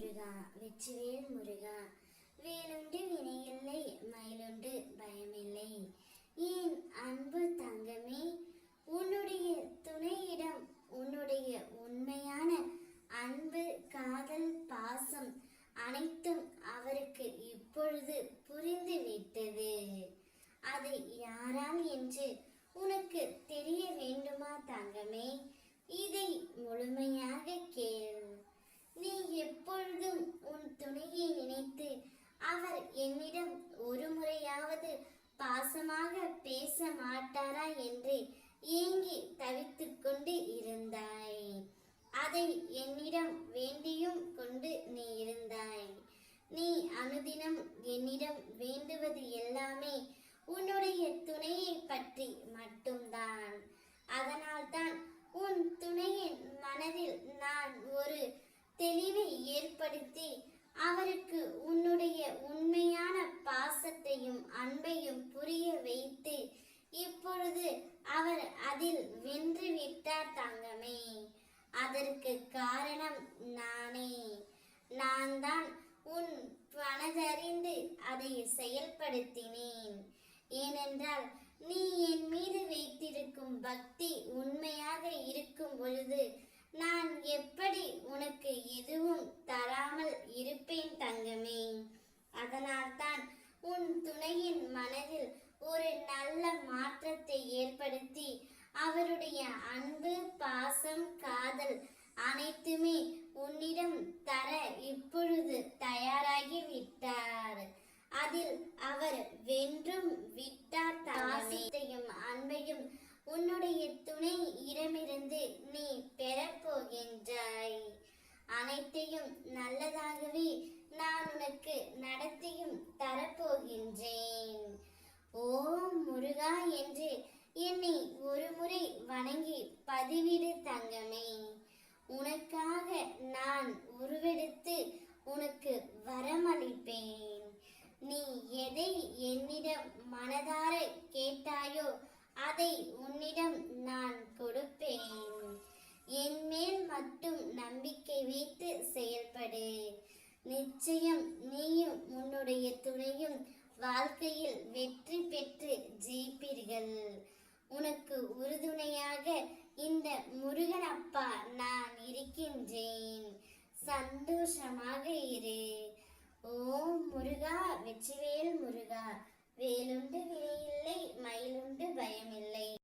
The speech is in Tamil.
முருகா வெற்றிவேல் முருகா வேலுண்டு வினையில்லை மயிலுண்டு பயமில்லை. என் அன்பு தங்கமே, உன்னுடைய துணையிடம் உன்னுடைய உண்மையான அன்பு, காதல், பாசம் அனைத்தும் அவருக்கு இப்பொழுது புரிந்து விட்டது. அது யாரால் என்று உனக்கு தெரிய வேண்டுமா தங்கமே? இதை முழுமையாக கேள். நீ எப்பொழுதும் உன் துணையை நினைத்து அவர் என்னிடம் ஒரு முறையாவது பாசமாக பேச மாட்டாரா என்று ஏங்கி தவித்துக் கொண்டு இருந்தாய். அதை என்னிடம் வேண்டியும் கொண்டு நீ இருந்தாய். நீ அனுதினம் என்னிடம் வேண்டுவது எல்லாமே உன்னுடைய துணையை பற்றி மட்டும்தான். அதனால்தான் உன் துணையின் மனதில் நான் ஒரு தெளிவை ஏற்படுத்தி அவருக்கு உன்னுடைய உண்மையான பாசத்தையும் அன்பையும் புரிய வைத்து இப்பொழுது அவர் அதில் வென்று விட்டார் தங்கமே. அதற்கு காரணம் நானே. நான் தான் உன் மனதறிந்து அதை செயல்படுத்தினேன். ஏனென்றால் நீ என் மீது வைத்திருக்கும் பக்தி உண்மையாக இருக்கும் பொழுது நான் எப்படி உனக்கு எதுவும் தராமல் இருப்பேன் தங்கமே. அதனால்தான் உன் துணையின் மனதில் ஒரு நல்ல மாற்றத்தை ஏற்படுத்தி அவருடைய அன்பு, பாசம், காதல் அனைத்துமே உன்னிடம் தர இப்பொழுது தயாராகி விட்டார். அதில் அவர் வென்றும் விட்டார். பாசத்தையும் அன்பையும் உன்னுடைய துணை இடமிருந்து நீ பெறப்போகின்றாய். அனைத்தையும் நல்லதாகவே நான் உனக்கு நடத்தியும் தரப்போகின்றேன். ஓம் முருகா என்று என்னை ஒரு முறை வணங்கி பதிவிடு தங்கமே. உனக்காக நான் உருவெடுத்து உனக்கு வரமளிப்பேன். நீ எதை என்னிடம் மனதார கேட்டாயோ அதை உன்னிடம் நான் கொடுப்பேன். என் மேல் மட்டும் நம்பிக்கை வைத்து செயல்படு. நிச்சயம் நீயும் உன்னுடைய துணையும் வாழ்க்கையில் வெற்றி பெற்று ஜெயிப்பீர்கள். உனக்கு உறுதுணையாக இந்த முருகன் அப்பா நான் இருக்கின்றேன். சந்தோஷமாக இரு. ஓம் முருகா வெற்றிவேல் முருகா வேலுண்டு வினையில்லை மயிலுண்டு பயமில்லை.